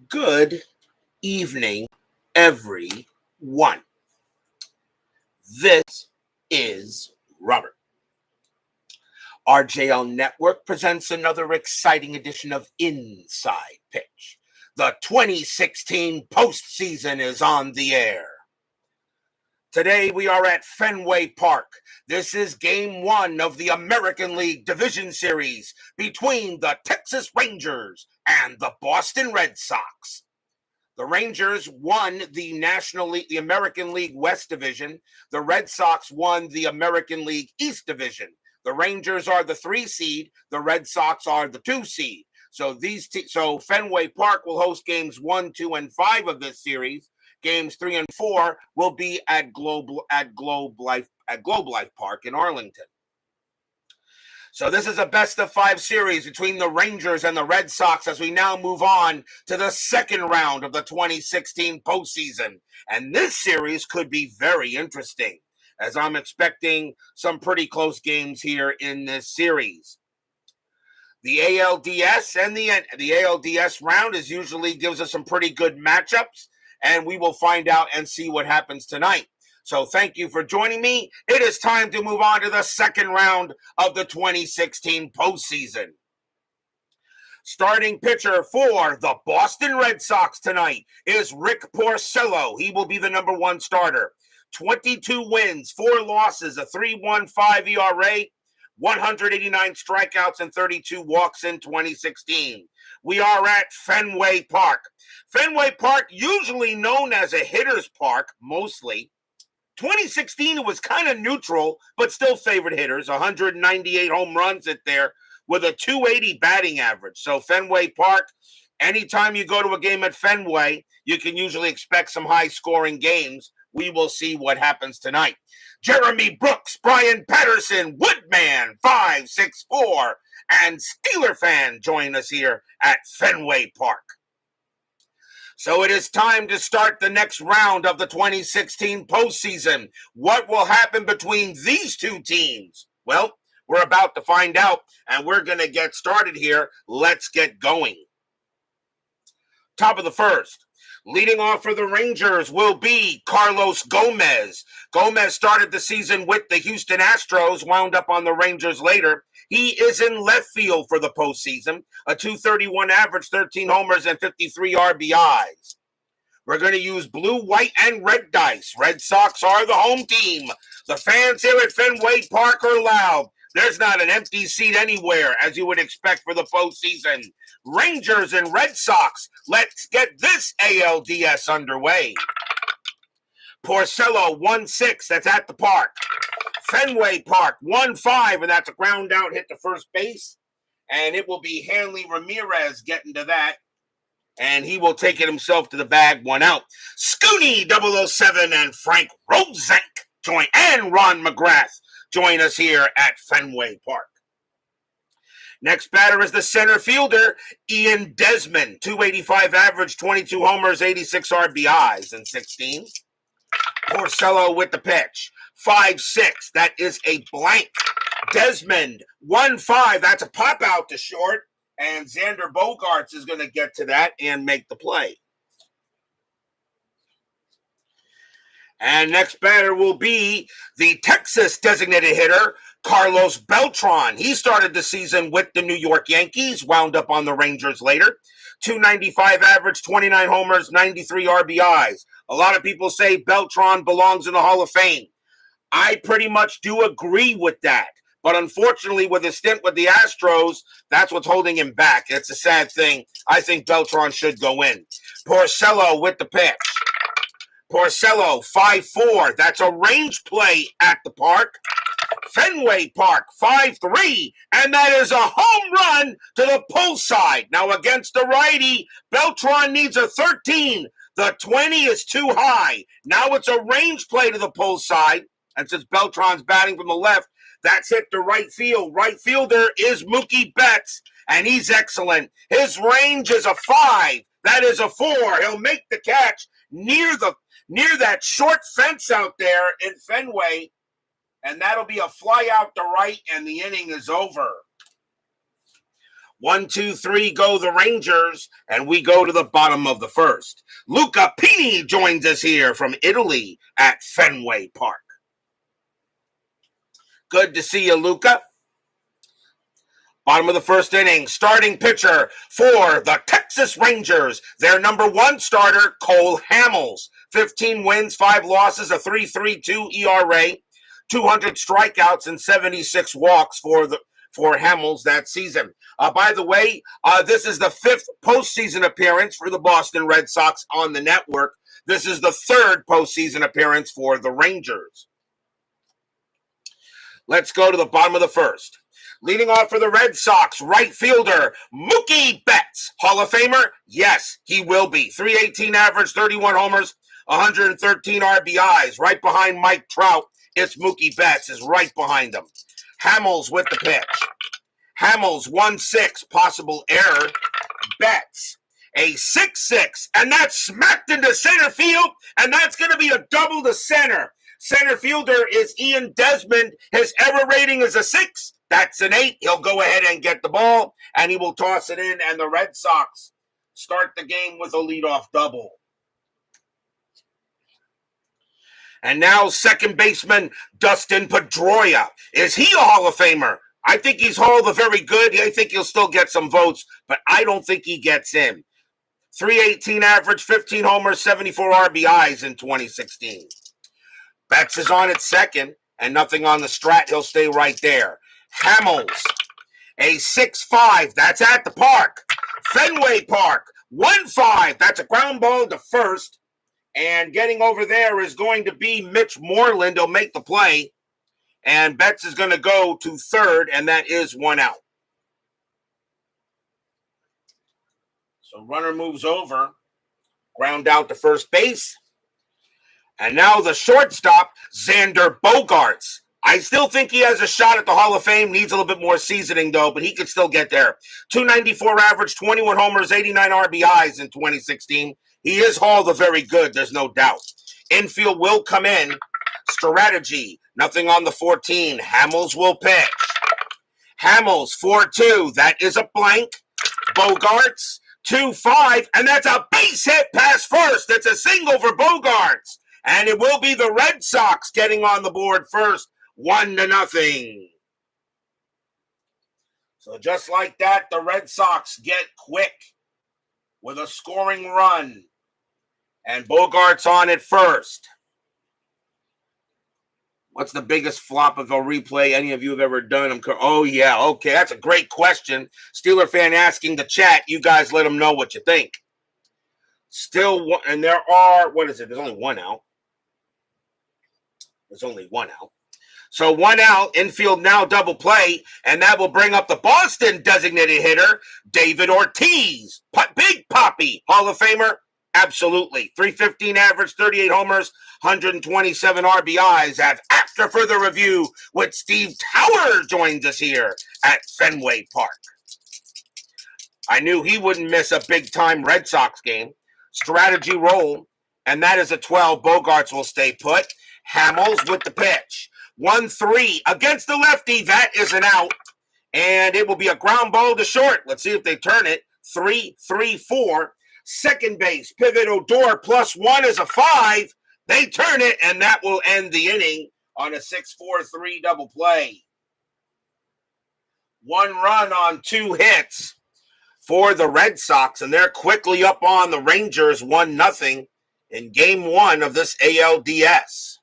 Good evening, everyone. This is Robert. RJL Network presents another exciting edition of Inside Pitch. The 2016 postseason is on the air. Today we are at Fenway Park. This is Game 1 of the American League Division Series between the Texas Rangers and the Boston Red Sox. The Rangers won the National League, the American League West Division. The Red Sox won the American League East Division. The Rangers are the 3 seed. The Red Sox are the 2 seed. So Fenway Park will host games 1, 2, and 5 of this series. Games 3 and 4 will be at Globe Life Park in Arlington. So this is a best-of-5 series between the Rangers and the Red Sox as we now move on to the second round of the 2016 postseason. And this series could be very interesting, as I'm expecting some pretty close games here in this series. The ALDS and the ALDS round usually gives us some pretty good matchups, and we will find out and see what happens tonight. So thank you for joining me. It is time to move on to the second round of the 2016 postseason. Starting pitcher for the Boston Red Sox tonight is Rick Porcello. He will be the number 1 starter. 22 wins, 4 losses, a 3.15 ERA, 189 strikeouts, and 32 walks in 2016. We are at Fenway Park. Fenway Park, usually known as a hitter's park, mostly. 2016, it was kind of neutral, but still favored hitters. 198 home runs hit there with a 280 batting average. So Fenway Park, anytime you go to a game at Fenway, you can usually expect some high-scoring games. We will see what happens tonight. Jeremy Brooks, Brian Patterson, Woodman, 564, and Steeler fan join us here at Fenway Park. So it is time to start the next round of the 2016 postseason. What will happen between these two teams? Well, we're about to find out, and we're going to get started here. Let's get going. Top of the first. Leading off for the Rangers will be Carlos Gomez. Gomez started the season with the Houston Astros, wound up on the Rangers later. He is in left field for the postseason, a .231 average, 13 homers, and 53 RBIs. We're going to use blue, white, and red dice. Red Sox are the home team. The fans here at Fenway Park are loud. There's not an empty seat anywhere, as you would expect for the postseason. Rangers and Red Sox, let's get this ALDS underway. Porcello, 1-6, that's at the park. Fenway Park, 1-5, and that's a ground out hit to first base. And it will be Hanley Ramirez getting to that. And he will take it himself to the bag, 1 out. Scooney, 007, and Frank Rosenk and Ron McGrath join us here at Fenway Park. Next batter is the center fielder, Ian Desmond, .285 average, 22 homers, 86 RBIs in 16. Porcello with the pitch, 5-6, that is a blank. Desmond, 1-5, that's a pop out to short, and Xander Bogaerts is going to get to that and make the play. And next batter will be the Texas designated hitter, Carlos Beltran. He started the season with the New York Yankees, wound up on the Rangers later. .295 average, 29 homers, 93 RBIs. A lot of people say Beltran belongs in the Hall of Fame. I pretty much do agree with that. But unfortunately, with his stint with the Astros, that's what's holding him back. It's a sad thing. I think Beltran should go in. Porcello with the pitch. Porcello, 5-4. That's a range play at the park. Fenway Park, 5-3. And that is a home run to the pull side. Now against the righty, Beltran needs a 13. The 20 is too high. Now it's a range play to the pull side. And since Beltran's batting from the left, that's hit to right field. Right fielder is Mookie Betts, and he's excellent. His range is a 5. That is a 4. He'll make the catch near that short fence out there in Fenway, and that'll be a fly out to right, and the inning is over. 1, 2, 3 go the Rangers, and we go to the bottom of the first. Luca Pini joins us here from Italy at Fenway Park. Good to see you, Luca. Bottom of the first inning, starting pitcher for the Texas Rangers. Their number one starter, Cole Hamels. 15 wins, 5 losses, a 3.32 ERA, 200 strikeouts, and 76 walks for Hamels that season. By the way, this is the 5th postseason appearance for the Boston Red Sox on the network. This is the 3rd postseason appearance for the Rangers. Let's go to the bottom of the first. Leading off for the Red Sox, right fielder Mookie Betts. Hall of Famer? Yes, he will be. 318 average, 31 homers, 113 RBIs. Right behind Mike Trout, it's Mookie Betts is right behind him. Hamels with the pitch. Hamels 1-6, possible error. Betts a 6-6, and that's smacked into center field, and that's going to be a double to center. Center fielder is Ian Desmond. His error rating is a 6. That's an 8. He'll go ahead and get the ball, and he will toss it in, and the Red Sox start the game with a leadoff double. And now second baseman Dustin Pedroia. Is he a Hall of Famer? I think he's Hall of the Very Good. I think he'll still get some votes, but I don't think he gets in. 318 average, 15 homers, 74 RBIs in 2016. Betts is on at second, and nothing on the strat. He'll stay right there. Hamels, a 6-5. That's at the park. Fenway Park, 1-5. That's a ground ball to first. And getting over there is going to be Mitch Moreland. He'll make the play. And Betts is going to go to third, and that is 1 out. So runner moves over. Ground out to first base. And now the shortstop, Xander Bogaerts. I still think he has a shot at the Hall of Fame. Needs a little bit more seasoning, though, but he could still get there. 294 average, 21 homers, 89 RBIs in 2016. He is Hall of the Very Good, there's no doubt. Infield will come in. Strategy, nothing on the 14. Hamels will pitch. Hamels, 4-2. That is a blank. Bogaerts, 2-5. And that's a base hit past first. It's a single for Bogaerts. And it will be the Red Sox getting on the board first. 1-0. So just like that, the Red Sox get quick with a scoring run. And Bogaerts on at first. What's the biggest flop of a replay any of you have ever done? Oh, yeah. Okay, that's a great question. Steeler fan asking the chat. You guys let them know what you think. Still, and there are, what is it? There's only 1 out. There's only 1 out. So 1 out, infield now double play, and that will bring up the Boston designated hitter, David Ortiz. Big Poppy, Hall of Famer? Absolutely. 315 average, 38 homers, 127 RBIs. After further review with Steve Tower joins us here at Fenway Park. I knew he wouldn't miss a big-time Red Sox game. Strategy roll, and that is a 12. Bogaerts will stay put. Hamels with the pitch. 1-3 against the lefty. That is an out. And it will be a ground ball to short. Let's see if they turn it. 3-3-4. Second base, Pivot Odor +1 is a 5. They turn it, and that will end the inning on a 6-4-3 double play. 1 run on 2 hits for the Red Sox, and they're quickly up on the Rangers 1-0 in Game 1 of this ALDS.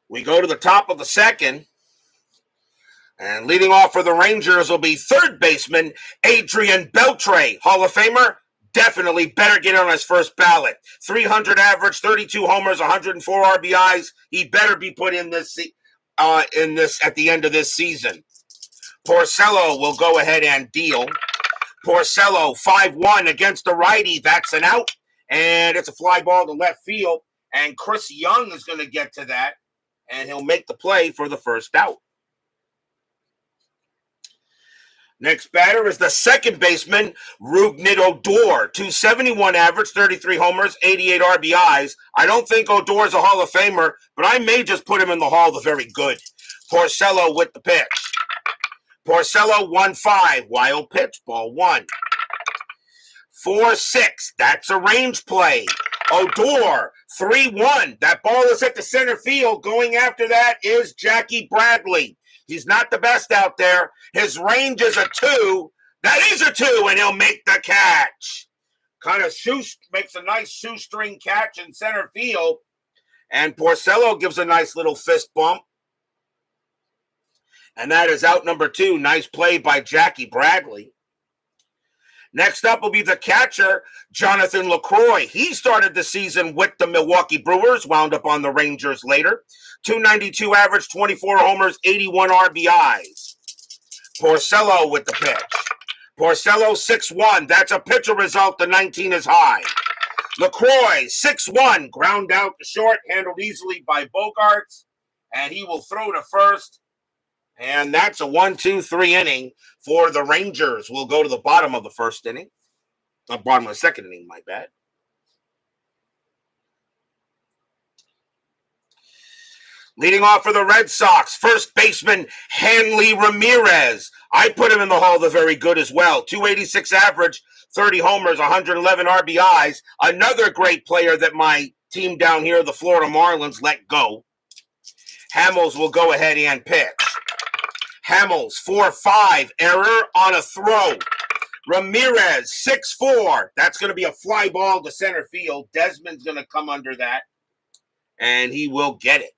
We go to the top of the second. And leading off for the Rangers will be third baseman Adrian Beltre. Hall of Famer? Definitely better get on his first ballot. 300 average, 32 homers, 104 RBIs. He better be put in this at the end of this season. Porcello will go ahead and deal. Porcello 5-1 against the righty. That's an out. And it's a fly ball to left field. And Chris Young is going to get to that. And he'll make the play for the first out. Next batter is the second baseman, Rougned Odor. 271 average, 33 homers, 88 RBIs. I don't think Odor is a Hall of Famer, but I may just put him in the Hall of the Very Good. Porcello with the pitch. Porcello 1-5. Wild pitch, ball 1. 4-6. That's a range play. Odor 3-1. That ball is at the center field. Going after that is Jackie Bradley. He's not the best out there. His range is a 2. That is a 2, and he'll make the catch. Kind of makes a nice shoestring catch in center field. And Porcello gives a nice little fist bump. And that is out number 2. Nice play by Jackie Bradley. Next up will be the catcher, Jonathan LaCroix. He started the season with the Milwaukee Brewers, wound up on the Rangers later. 292 average, 24 homers, 81 RBIs. Porcello with the pitch. Porcello 6-1. That's a pitcher result. The 19 is high. LaCroix 6-1. Ground out to short, handled easily by Bogarts. And he will throw to first. And that's a 1-2-3 inning for the Rangers. We'll go to the bottom of the first inning. The bottom of the second inning, my bad. Leading off for the Red Sox, first baseman Hanley Ramirez. I put him in the Hall of the Very Good as well. 286 average, 30 homers, 111 RBIs. Another great player that my team down here, the Florida Marlins, let go. Hamels will go ahead and pitch. Hamels, 4-5, error on a throw. Ramirez, 6-4. That's going to be a fly ball to center field. Desmond's going to come under that, and he will get it.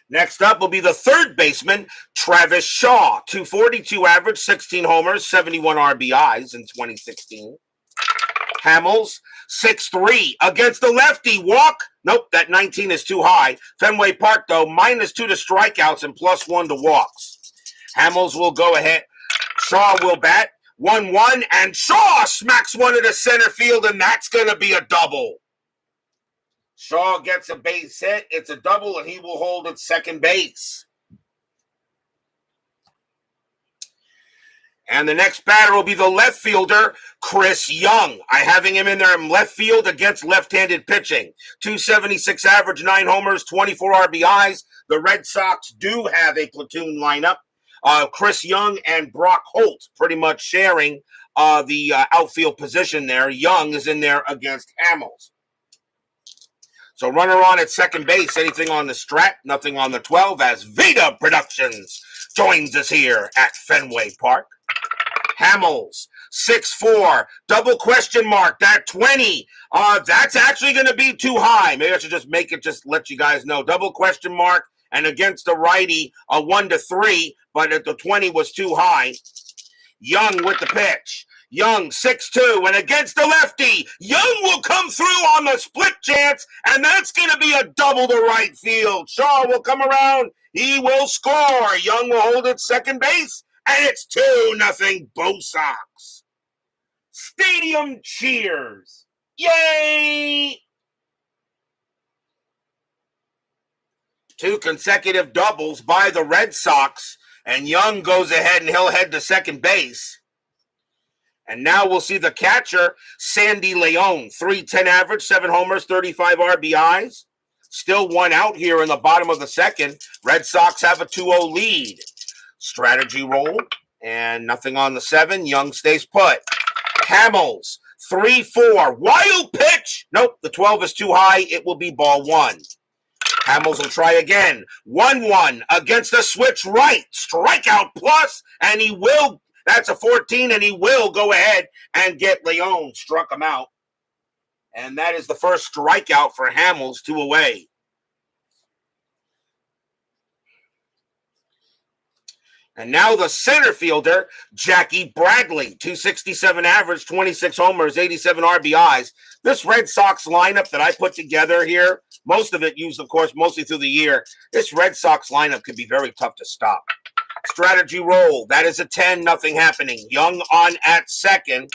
Next up will be the third baseman, Travis Shaw. 242 average, 16 homers, 71 RBIs in 2016. Hamels, 6-3 against the lefty. Walk. Nope, that 19 is too high. Fenway Park, though, -2 to strikeouts and +1 to walks. Hamels will go ahead. Shaw will bat. 1-1, and Shaw smacks one into center field, and that's going to be a double. Shaw gets a base hit. It's a double, and he will hold at second base. And the next batter will be the left fielder, Chris Young. I having him in there in left field against left-handed pitching. 276 average, 9 homers, 24 RBIs. The Red Sox do have a platoon lineup. Chris Young and Brock Holt pretty much sharing the outfield position there. Young is in there against Hamels. So runner on at second base. Anything on the strat, nothing on the 12, as Vita Productions joins us here at Fenway Park. Hamels, 6-4, double question mark, that 20. That's actually going to be too high. Maybe I should just make it, just let you guys know. Double question mark, and against the righty, a 1-3, but the 20 was too high. Young with the pitch. Young, 6-2, and against the lefty, Young will come through on the split chance, and that's going to be a double to right field. Shaw will come around. He will score. Young will hold at second base. And it's 2-0 Bo Sox. Stadium cheers. Yay! 2 consecutive doubles by the Red Sox. And Young goes ahead and he'll head to second base. And now we'll see the catcher, Sandy Leon. 310 average, 7 homers, 35 RBIs. Still 1 out here in the bottom of the second. Red Sox have a 2-0 lead. Strategy roll, and nothing on the 7. Young stays put. Hamels, 3-4. Wild pitch. Nope, the 12 is too high. It will be ball 1. Hamels will try again. 1-1 against the switch right. Strikeout plus, and he will. That's a 14, and he will go ahead and get Leon. Struck him out. And that is the first strikeout for Hamels, 2 away. And now the center fielder, Jackie Bradley, 267 average, 26 homers, 87 RBIs. This Red Sox lineup that I put together here, most of it used, of course, mostly through the year. This Red Sox lineup could be very tough to stop. Strategy roll, that is a 10, nothing happening. Young on at second.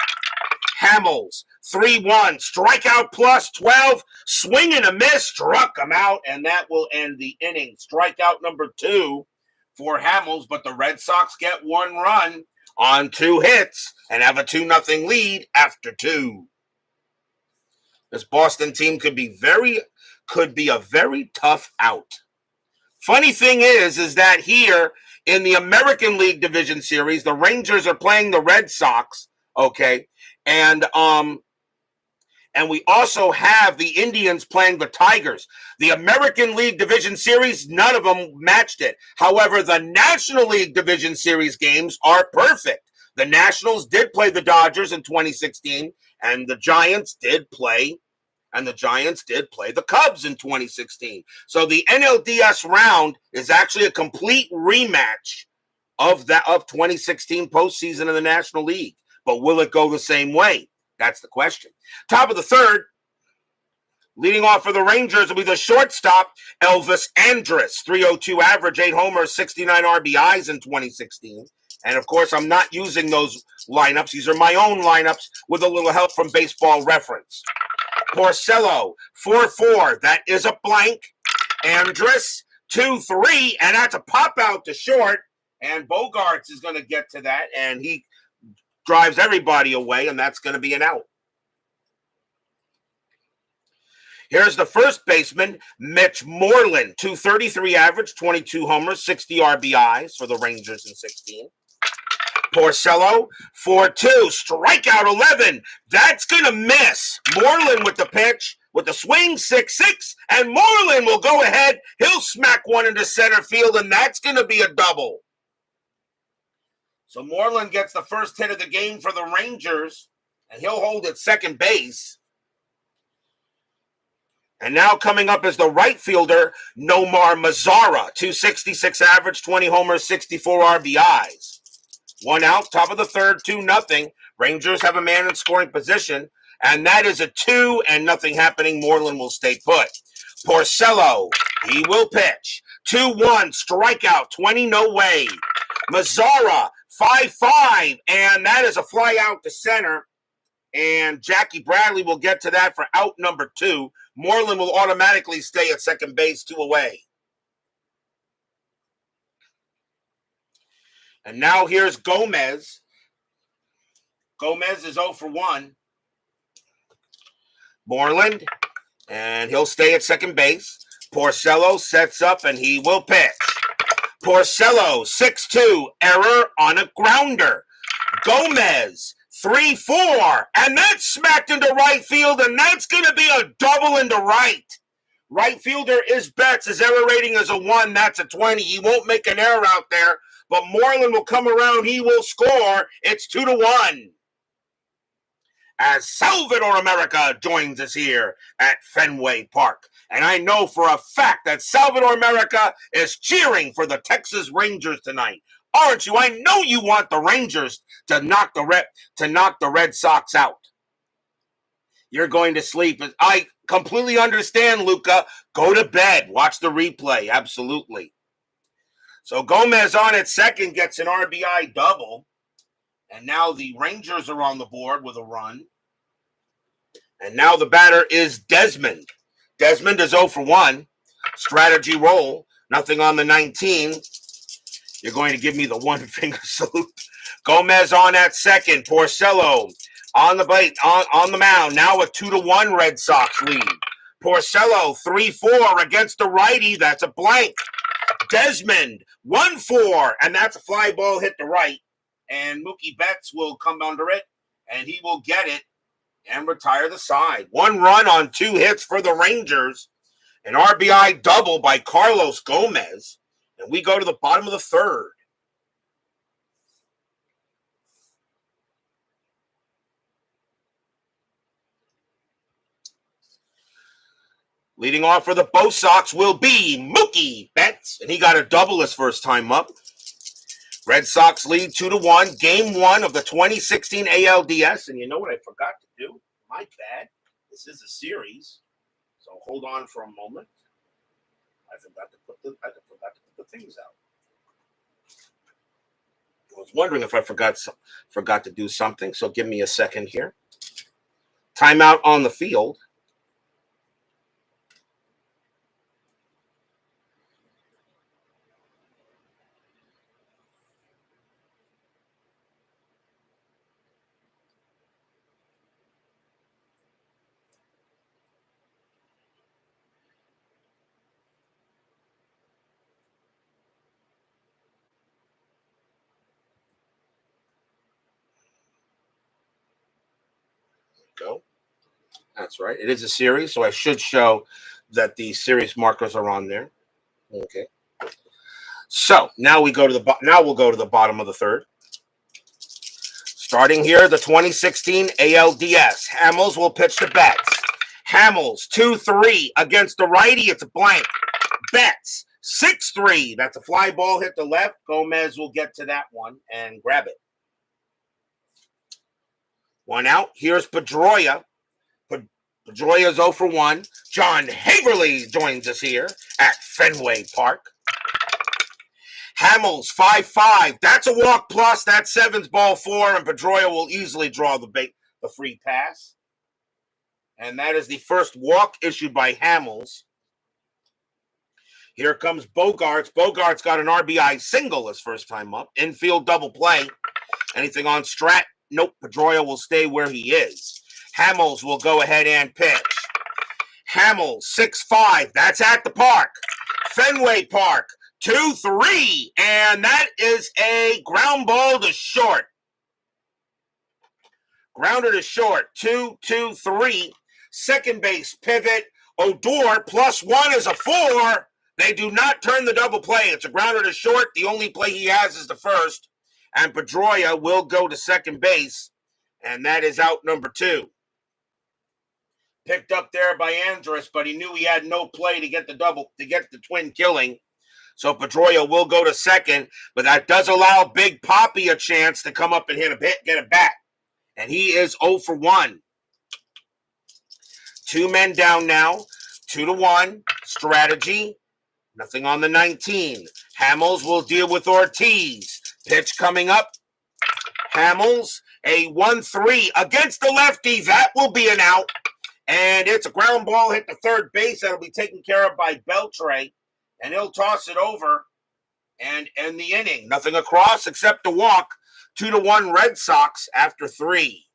Hamels, 3-1, strikeout plus 12, swing and a miss, struck him out, and that will end the inning. Strikeout number 2 for Hamels, but the Red Sox get one run on 2 hits and have a 2-0 lead after 2. This Boston team could be a very tough out. Funny thing is that here in the American League Division Series, the Rangers are playing the Red Sox, okay? And we also have the Indians playing the Tigers. The American League Division Series, none of them matched it. However, the National League Division Series games are perfect. The Nationals did play the Dodgers in 2016, and the Giants did play the Cubs in 2016. So the NLDS round is actually a complete rematch of 2016 postseason in the National League. But will it go the same way? That's the question. Top of the third, leading off for the Rangers will be the shortstop, Elvis Andrus, 302 average, 8 homers, 69 RBIs in 2016. And, of course, I'm not using those lineups. These are my own lineups with a little help from Baseball Reference. Porcello, 4-4. That is a blank. Andrus, 2-3. And that's a pop out to short. And Bogarts is going to get to that. And he drives everybody away. And that's going to be an out. Here's the first baseman, Mitch Moreland, 233 average, 22 homers, 60 RBIs for the Rangers in 16. Porcello, 4-2, strikeout 11. That's going to miss. Moreland with the pitch, with the swing, 6-6, and Moreland will go ahead. He'll smack one into center field, and that's going to be a double. So Moreland gets the first hit of the game for the Rangers, and he'll hold at second base. And now coming up is the right fielder, Nomar Mazara, 266 average, 20 homers, 64 RBIs. One out, top of the third, 2-0. Rangers have a man in scoring position, and that is a 2 and nothing happening. Moreland will stay put. Porcello, he will pitch. 2-1, strikeout, 20, no way. Mazara, 5-5, and that is a fly out to center. And Jackie Bradley will get to that for out number 2. Moreland will automatically stay at second base, 2 away. And now here's Gomez. Gomez is 0 for 1. Moreland, and he'll stay at second base. Porcello sets up, and he will pitch. Porcello, 6-2, error on a grounder. Gomez, 3-4, and that's smacked into right field, and that's going to be a double into right. Right fielder is Betts. His error rating is a 1. That's a 20. He won't make an error out there, but Moreland will come around. He will score. It's 2-1. As Salvador America joins us here at Fenway Park. And I know for a fact that Salvador America is cheering for the Texas Rangers tonight. Aren't you? I know you want the Rangers to knock the Red Sox out. You're going to sleep. I completely understand, Luca. Go to bed. Watch the replay. Absolutely. So Gomez on at second gets an RBI double. And now the Rangers are on the board with a run. And now the batter is Desmond. Desmond is 0 for 1. Strategy roll. Nothing on the 19. You're going to give me the one finger salute. Gomez on at second. Porcello on the plate, on the mound. Now a 2-1 Red Sox lead. Porcello 3-4 against the righty. That's a blank. Desmond 1-4, and that's a fly ball hit to right. And Mookie Betts will come under it, and he will get it and retire the side. 1 run on 2 hits for the Rangers. An RBI double by Carlos Gomez. And we go to the bottom of the third. Leading off for the Bo Sox will be Mookie Betts. And he got a double his first time up. Red Sox lead 2-1. Game 1 of the 2016 ALDS. And you know what I forgot to do? My bad. This is a series. So hold on for a moment. I forgot to put the things out. I was wondering if I forgot to do something. So give me a second here. Timeout on the field. Go. That's right. It is a series, so I should show that the series markers are on there. Okay. So now we'll go to the bottom of the third. Starting here, the 2016 ALDS. Hamels will pitch to Betts. Hamels 2-3 against the righty. It's a blank. Betts 6-3. That's a fly ball hit the left. Gomez will get to that one and grab it. One out. Here's Pedroia. Pedroia's 0 for 1. John Haverly joins us here at Fenway Park. Hamels 5-5. That's a walk plus. That's Sevens ball 4, and Pedroia will easily draw the free pass. And that is the first walk issued by Hamels. Here comes Bogaerts. Bogaerts got an RBI single his first time up. Infield double play. Anything on Strat? Nope. Pedroia will stay where he is. Hamels will go ahead and pitch. Hamels 6-5. That's at the park. Fenway Park 2-3. And that is a ground ball to short. Grounder to short. 2-2-3. Second base pivot. Odor +1 is a 4. They do not turn the double play. It's a grounder to short. The only play he has is the first. And Pedroia will go to second base. And that is out number 2. Picked up there by Andrus, but he knew he had no play to get the twin killing. So Pedroia will go to second, but that does allow Big Poppy a chance to come up and get a bat. And he is 0 for 1. 2 men down now. 2-1. Strategy. Nothing on the 19. Hamels will deal with Ortiz. Pitch coming up. Hamels, a 1-3 against the lefty. That will be an out. And it's a ground ball hit to third base. That'll be taken care of by Beltre. And he'll toss it over and end the inning. Nothing across except a walk. 2-1 Red Sox after 3.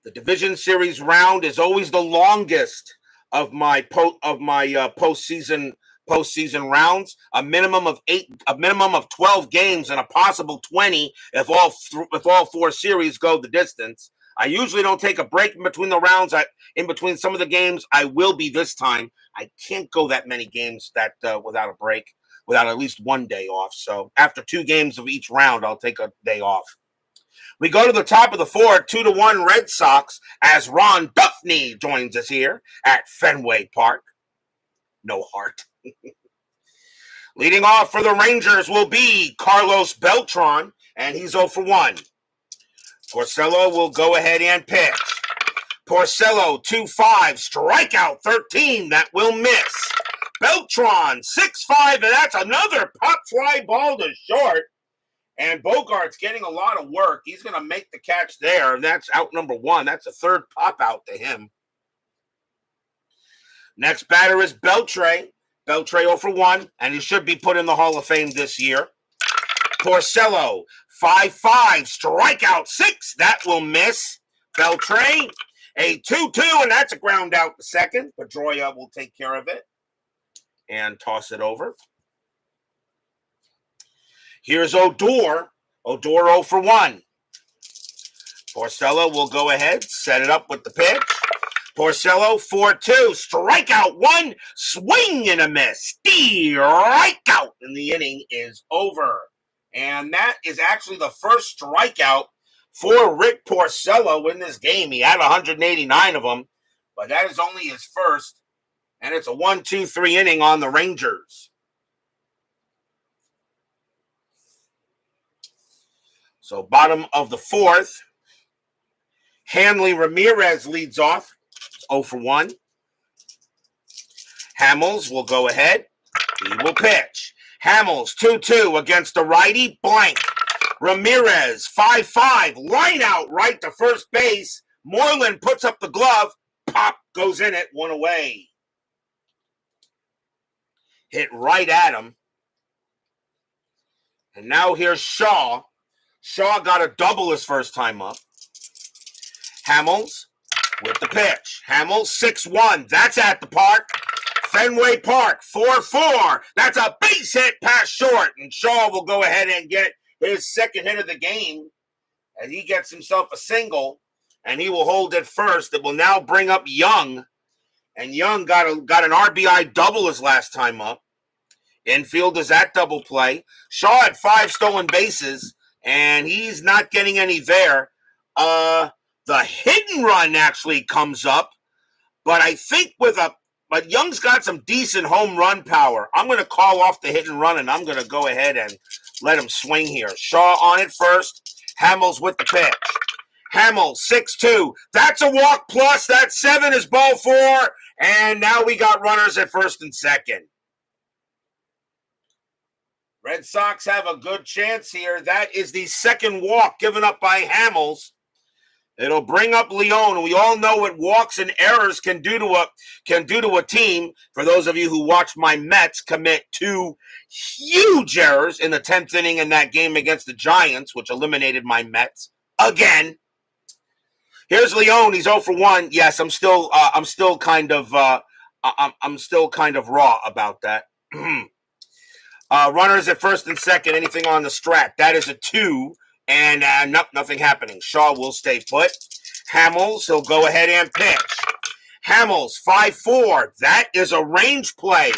The division series round is always the longest of my postseason rounds. A minimum of 12 games and a possible 20 if all 4 series go the distance. I usually don't take a break in between the rounds. In between some of the games, I will be this time. I can't go that many games without a break, without at least one day off. So after 2 games of each round, I'll take a day off. We go to the top of the 4, 2-1 Red Sox, as Ron Duffney joins us here at Fenway Park. No heart. Leading off for the Rangers will be Carlos Beltran, and he's 0 for 1. Porcello will go ahead and pitch. Porcello 2-5, strikeout 13, that will miss. Beltran 6-5, and that's another pop fly ball to short. And Bogaerts getting a lot of work. He's going to make the catch there. And that's out number 1. That's a third pop out to him. Next batter is Beltre. Beltre 0 for 1. And he should be put in the Hall of Fame this year. Porcello 5-5. Strikeout 6. That will miss. Beltre a 2-2. And that's a ground out to second. Pedroia will take care of it and toss it over. Here's Odor. Odor 0 for 1. Porcello will go ahead, set it up with the pitch. Porcello 4-2. Strikeout 1. Swing and a miss. Strikeout. And the inning is over. And that is actually the first strikeout for Rick Porcello in this game. He had 189 of them, but that is only his first. And it's a 1-2-3 inning on the Rangers. So bottom of the 4th, Hanley Ramirez leads off, 0 for 1. Hamels will go ahead. He will pitch. Hamels 2-2 against the righty, blank. Ramirez 5-5, line out right to first base. Moreland puts up the glove. Pop goes in it, 1 away. Hit right at him. And now here's Shaw. Shaw got a double his first time up. Hamels with the pitch. Hamels 6-1. That's at the park. Fenway Park, 4-4. That's a base hit past short. And Shaw will go ahead and get his second hit of the game. And he gets himself a single. And he will hold it first. It will now bring up Young. And Young got an RBI double his last time up. Infield is at double play. Shaw had 5 stolen bases. And he's not getting any there. The hit and run actually comes up. But I think but Young's got some decent home run power. I'm going to call off the hit and run, and I'm going to go ahead and let him swing here. Shaw on it first. Hamels with the pitch. Hamels, 6-2. That's a walk plus. That 7 is ball 4. And now we got runners at first and second. Red Sox have a good chance here. That is the second walk given up by Hamels. It'll bring up Leone. We all know what walks and errors can do to a team. For those of you who watch my Mets commit 2 huge errors in the 10th inning in that game against the Giants, which eliminated my Mets again. Here's Leone. He's 0 for 1. Yes, I'm still kind of raw about that. Runners at first and second. Anything on the strat? That is a 2. And nothing happening. Shaw will stay put. Hamels, he'll go ahead and pitch. Hamels, 5-4. That is a range play.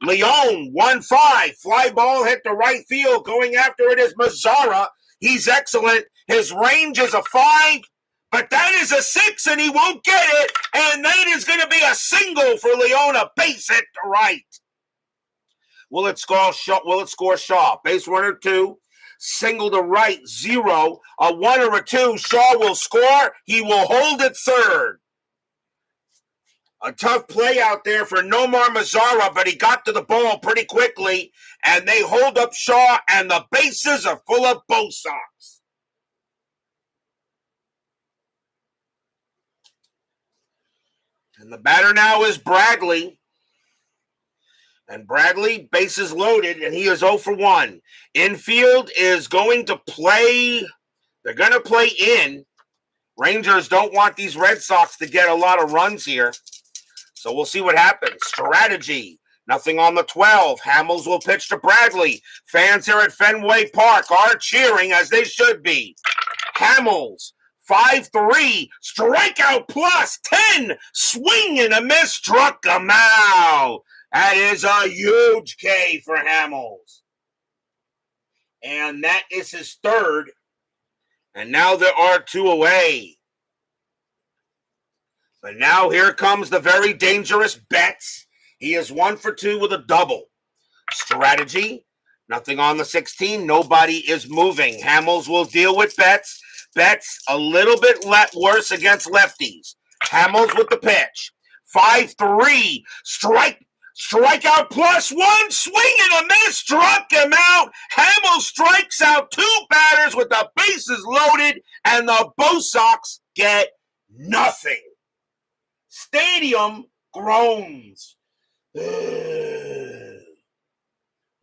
Leone, 1-5. Fly ball hit the right field. Going after it is Mazzara. He's excellent. His range is a 5. But that is a 6, and he won't get it. And that is going to be a single for Leone. A base hit to right. Will it score Shaw? Base runner 2. Single to right, 0. A 1 or a 2. Shaw will score. He will hold it third. A tough play out there for Nomar Mazzara, but he got to the ball pretty quickly. And they hold up Shaw, and the bases are full of BOS. And the batter now is Bradley. And Bradley, bases loaded, and he is 0 for 1. Infield is going to play. They're going to play in. Rangers don't want these Red Sox to get a lot of runs here. So we'll see what happens. Strategy. Nothing on the 12. Hamels will pitch to Bradley. Fans here at Fenway Park are cheering, as they should be. Hamels, 5-3. Strikeout plus 10. Swing and a miss. Struck him out. That is a huge K for Hamels. And that is his third. And now there are 2 away. But now here comes the very dangerous Betts. He is 1 for 2 with a double. Strategy. Nothing on the 16. Nobody is moving. Hamels will deal with Betts. Betts a little bit worse against lefties. Hamels with the pitch. 5-3. Strikeout plus 1, swing and a miss, struck him out. Hamels strikes out 2 batters with the bases loaded, and the BOS Sox get nothing. Stadium groans.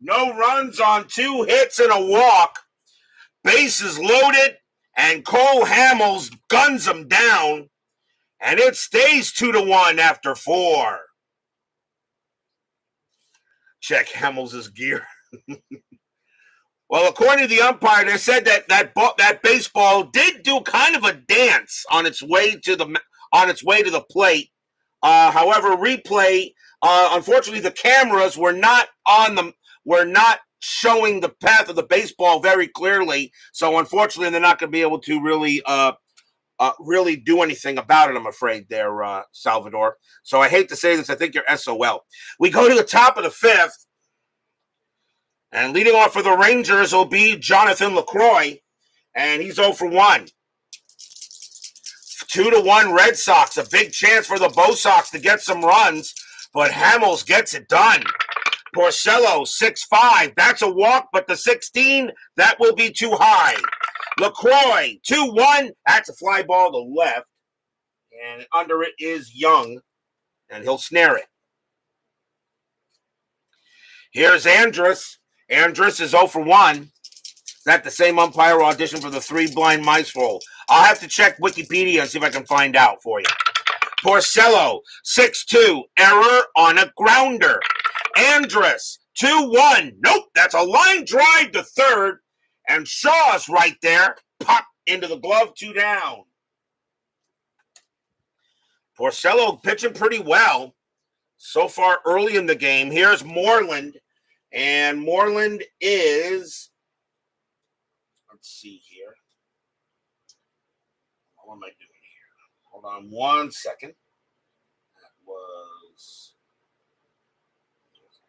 No runs on 2 hits and a walk. Bases loaded, and Cole Hamels guns him down, and it stays 2-1 after 4. Check Hamels' gear. Well, according to the umpire, they said that baseball did do kind of a dance on its way to the plate. However, replay, unfortunately, the cameras were not showing the path of the baseball very clearly. So, unfortunately, they're not going to be able to really do anything about it, I'm afraid, there, Salvador. So I hate to say this. I think you're SOL. We go to the top of the 5th. And leading off for the Rangers will be Jonathan LaCroix. And he's 0 for 1. 2-1 Red Sox. A big chance for the BOS Sox to get some runs. But Hamels gets it done. Porcello, 6-5. That's a walk, but the 16, that will be too high. LaCroix, 2-1. That's a fly ball to left. And under it is Young. And he'll snare it. Here's Andrus. Andrus is 0 for 1. Is that the same umpire audition for the 3 blind mice role? I'll have to check Wikipedia and see if I can find out for you. Porcello, 6-2, error on a grounder. Andrus, 2-1. Nope, that's a line drive to third. And Shaw's right there. Pop into the glove, 2 down. Porcello pitching pretty well so far early in the game. Here's Moreland. And Moreland is, let's see here. What am I doing here? Hold on 1 second. That was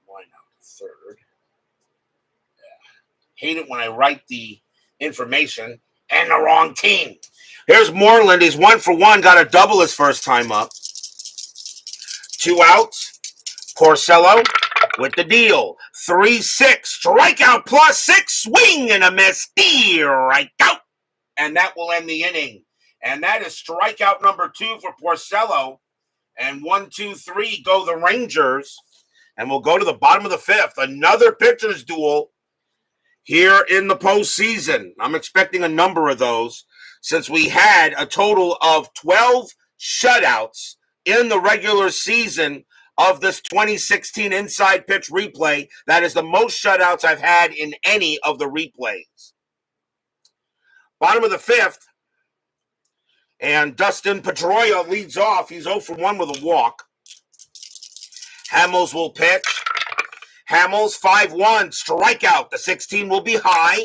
line out to third. Yeah. Hate it when I write the information and the wrong team. Here's Moreland. He's 1 for 1. Got a double his first time up. 2 outs. Porcello with the deal. 3-6. Strikeout plus 6. Swing and a miss. Strikeout. And that will end the inning. And that is strikeout number 2 for Porcello. And 1, 2, 3 go the Rangers. And we'll go to the bottom of the 5th. Another pitcher's duel here in the postseason. I'm expecting a number of those since we had a total of 12 shutouts in the regular season of this 2016 Inside Pitch replay. That is the most shutouts I've had in any of the replays. Bottom of the 5th. And Dustin Pedroia leads off. He's 0 for 1 with a walk. Hamels will pitch. Hamels 5-1, strikeout. The 16 will be high.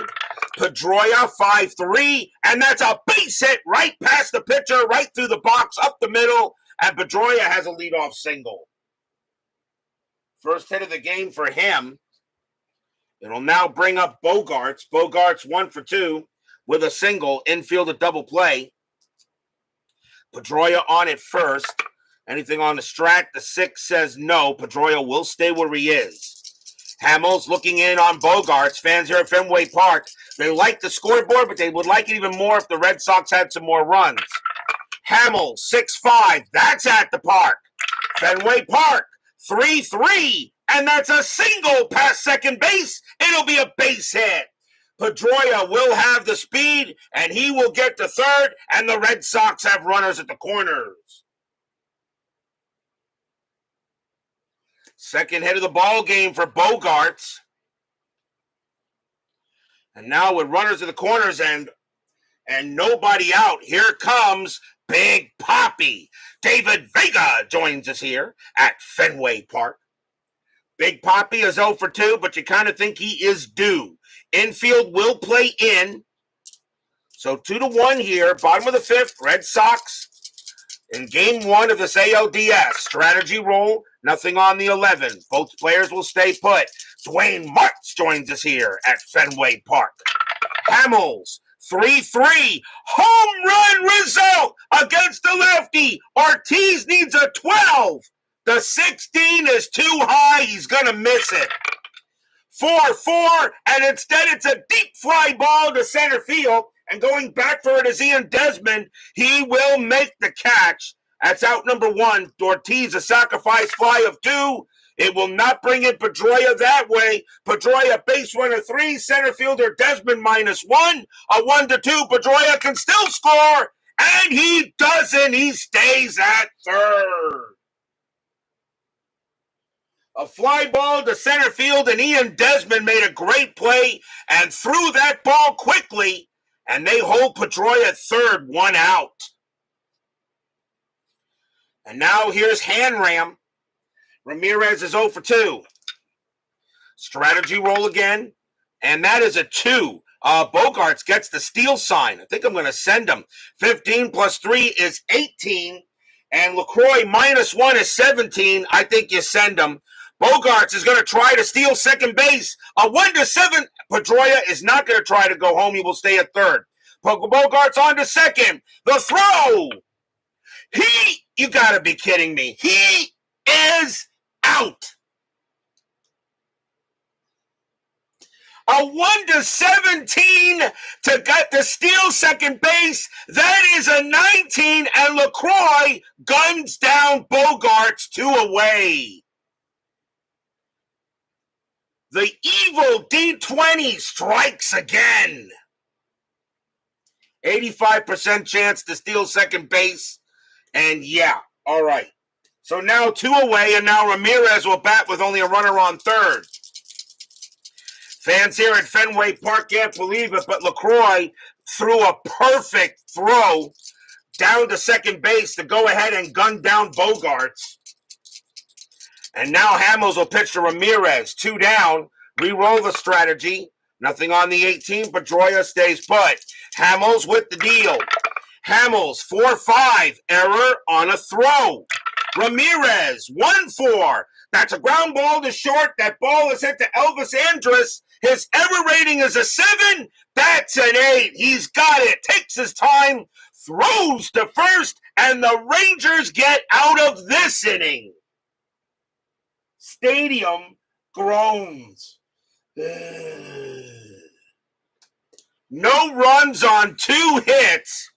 Pedroia 5-3, and that's a base hit right past the pitcher, right through the box, up the middle, and Pedroia has a leadoff single. First hit of the game for him. It'll now bring up Bogaerts. Bogaerts 1 for 2 with a single, infield a double play. Pedroia on it first. Anything on the strat? The 6 says no. Pedroia will stay where he is. Hamels looking in on Bogaerts. Fans here at Fenway Park, they like the scoreboard, but they would like it even more if the Red Sox had some more runs. Hamels, 6-5. That's at the park. Fenway Park, 3-3. And that's a single past second base. It'll be a base hit. Pedroia will have the speed, and he will get to third, and the Red Sox have runners at the corners. Second hit of the ball game for Bogaerts. And now with runners at the corners and nobody out, here comes Big Papi. David Vega joins us here at Fenway Park. Big Papi is 0 for 2, but you kind of think he is due. Infield will play in. So 2-1 here, bottom of the 5th, Red Sox in game 1 of this ALDS. Strategy roll, nothing on the 11. Both players will stay put. Dwayne Martz joins us here at Fenway Park. Hamels, 3-3. Home run result against the lefty. Ortiz needs a 12. The 16 is too high. He's going to miss it. 4-4, and instead it's a deep fly ball to center field. And going back for it is Ian Desmond. He will make the catch. That's out number 1. Ortiz, a sacrifice fly of 2. It will not bring in Pedroia that way. Pedroia, base runner 3. Center fielder Desmond -1. A 1-2. Pedroia can still score. And he doesn't. He stays at third. A fly ball to center field, and Ian Desmond made a great play and threw that ball quickly. And they hold Pedroia at third, 1 out. And now here's Hanram. Ramirez is 0 for 2. Strategy roll again. And that is a 2. Bogaerts gets the steal sign. I think I'm going to send him. 15 plus 3 is 18. And LaCroix -1 is 17. I think you send him. Bogaerts is going to try to steal second base. A 1-7. Pedroia is not going to try to go home. He will stay at third. Bogaerts on to second. The throw. You got to be kidding me. He is out. A 1-17 to get the steal second base. That is a 19, and LaCroix guns down Bogaerts 2 away. The evil D20 strikes again. 85% chance to steal second base. And yeah, All right. So now 2 away, and now Ramirez will bat with only a runner on third. Fans here at Fenway Park can't believe it, but LaCroix threw a perfect throw down to second base to go ahead and gun down Bogarts. And now Hamels will pitch to Ramirez. 2 down. Re-roll the strategy. Nothing on the 18th. Pedroia stays put. Hamels with the deal. Hamels 4-5. Error on a throw. Ramirez 1-4. That's a ground ball to short. That ball is hit to Elvis Andrus. His error rating is a 7. That's an 8. He's got it. Takes his time. Throws to first. And the Rangers get out of this inning. Stadium groans. No runs on 2 hits.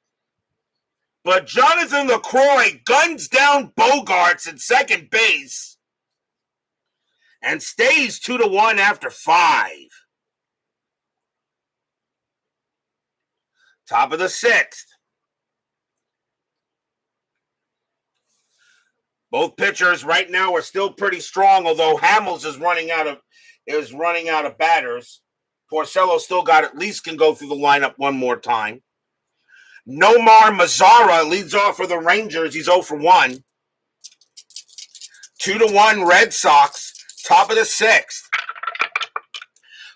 But Jonathan LaCroix guns down Bogarts at second base and stays 2-1 after 5. Top of the 6th. Both pitchers right now are still pretty strong, although Hamels is running out of batters. Porcello still got at least can go through the lineup one more time. Nomar Mazara leads off for the Rangers. He's 0-1. 2-1 Red Sox. Top of the 6th.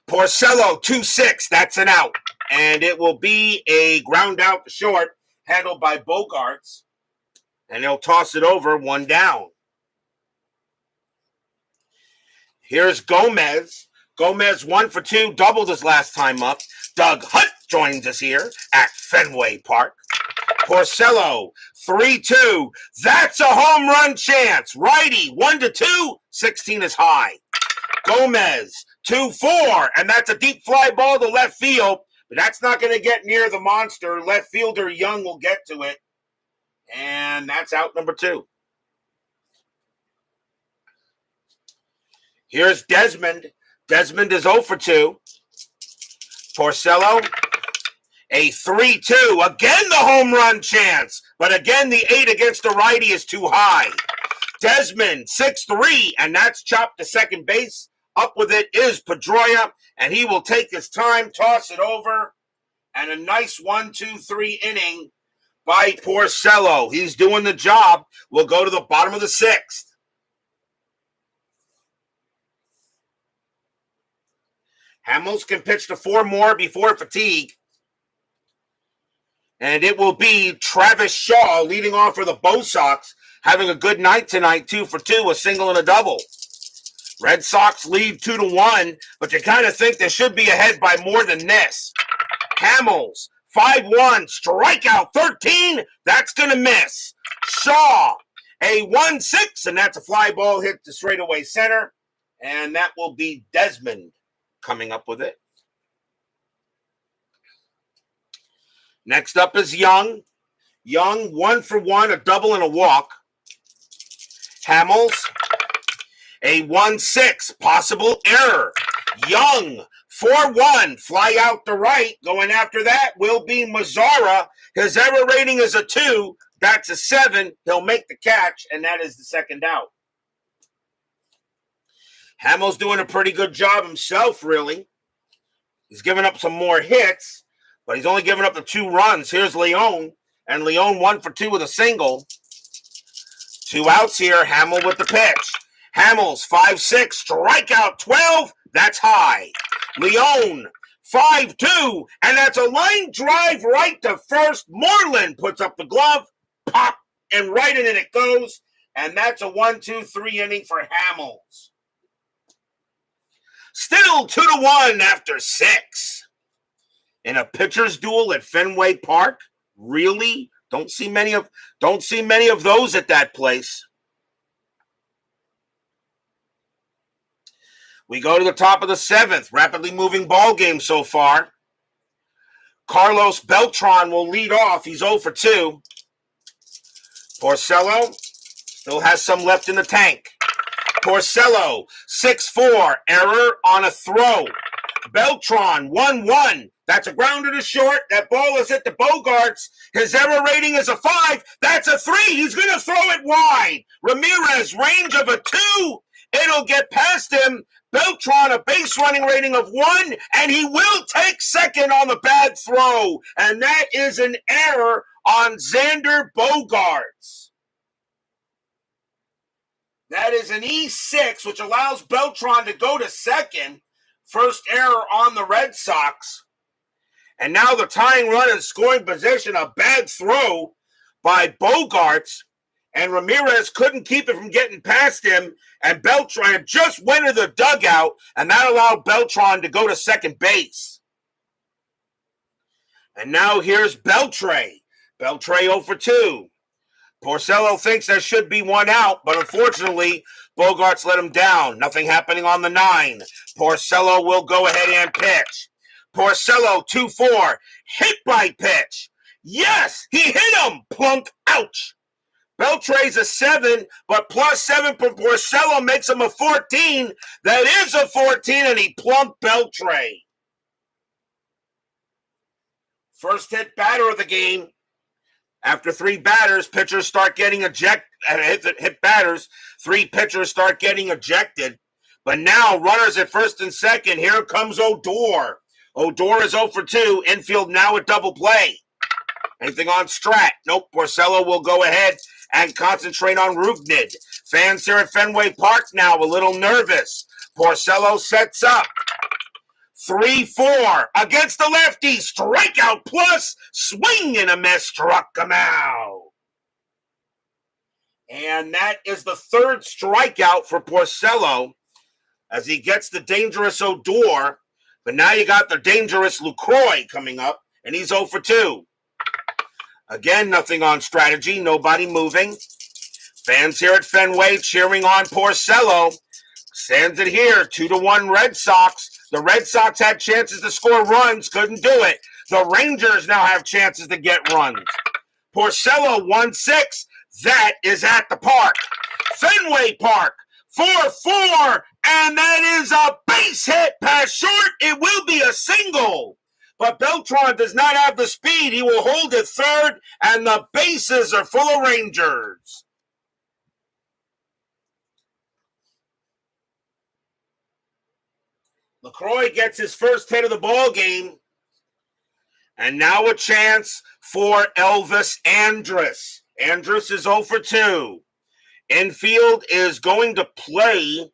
Porcello 2-6. That's an out. And it will be a ground out to short handled by Bogarts. And they'll toss it over 1 down. Here's Gomez. Gomez 1-for-2, doubled his last time up. Doug Hunt joins us here at Fenway Park. Porcello 3-2. That's a home run chance. Righty 1-2. 16 is high. Gomez 2-4. And that's a deep fly ball to left field. But that's not going to get near the monster. Left fielder Young will get to it. And that's out number 2. Here's Desmond. Desmond is 0-2. Porcello, a 3-2. Again, the home run chance. But again, the 8 against the righty is too high. Desmond, 6-3. And that's chopped to second base. Up with it is Pedroia. And he will take his time, toss it over. And a nice 1-2-3 inning by Porcello. He's doing the job. We'll go to the bottom of the 6th. Hamels can pitch to 4 more before fatigue. And it will be Travis Shaw leading off for the Bo Sox, having a good night tonight, 2-for-2, a single and a double. Red Sox lead 2-1, but you kind of think they should be ahead by more than this. Hamels 5-1, strikeout 13. That's going to miss. Shaw, a 1-6, and that's a fly ball hit to straightaway center. And that will be Desmond coming up with it. Next up is Young. Young, 1-for-1, a double and a walk. Hamels, a 1-6, possible error. Young, 4-1, fly out to right. Going after that will be Mazara. His error rating is a 2. That's a 7. He'll make the catch, and that is the second out. Hamels doing a pretty good job himself, really. He's given up some more hits, but he's only given up the 2 runs. Here's Leon, and Leon 1-for-2 with a single. 2 outs here. Hamel with the pitch. Hamels 5-6, strikeout 12. That's high. Leon 5-2, and that's a line drive right to first. Moreland puts up the glove, pop, and right in it goes. And that's a 1-2-3 inning for Hamels. Still 2-1 after 6. In a pitcher's duel at Fenway Park? Really? Don't see many of those at that place. We go to the top of the 7th. Rapidly moving ball game so far. Carlos Beltran will lead off. He's 0-for-2. Porcello still has some left in the tank. Porcello, 6-4, error on a throw. Beltran, 1-1. That's a grounder to short. That ball is hit the Bogarts. His error rating is a 5. That's a 3. He's going to throw it wide. Ramirez, range of a 2. It'll get past him. Beltran, a base running rating of 1, and he will take second on the bad throw. And that is an error on Xander Bogaerts. That is an E6, which allows Beltran to go to second. First error on the Red Sox. And now the tying run in scoring position, a bad throw by Bogaerts. And Ramirez couldn't keep it from getting past him. And Beltran just went to the dugout, and that allowed Beltran to go to second base. And now here's Beltre. Beltre 0 for 2. Porcello thinks there should be one out, but unfortunately, Bogaerts let him down. Nothing happening on the 9. Porcello will go ahead and pitch. Porcello 2-4. Hit by pitch. Yes, he hit him. Plunk. Ouch. Beltre's a 7, but +7 for Porcello makes him a 14. That is a 14, and he plunked Beltre. First hit batter of the game. After 3 batters, pitchers start getting ejected. Hit batters, 3 pitchers start getting ejected. But now, runners at first and second. Here comes Odor. Odor is 0 for 2. Infield now at double play. Anything on Strat? Nope. Porcello will go ahead and concentrate on Rugnid. Fans here at Fenway Park now a little nervous. Porcello sets up. 3-4 against the lefty. Strikeout plus. Swing and a miss. Struck him out. And that is the 3rd strikeout for Porcello as he gets the dangerous Odor. But now you got the dangerous Lucroy coming up, and he's 0 for 2. Again, nothing on strategy. Nobody moving. Fans here at Fenway cheering on Porcello. Stands it here. 2-1 Red Sox. The Red Sox had chances to score runs, couldn't do it. The Rangers now have chances to get runs. Porcello 1-6. That is at the park. Fenway Park 4-4, and that is a base hit past short. It will be a single. But Beltran does not have the speed. He will hold it third, and the bases are full of Rangers. LaCroix gets his first hit of the ball game. And now a chance for Elvis Andrus. Andrus is 0 for 2. Infield is going to play.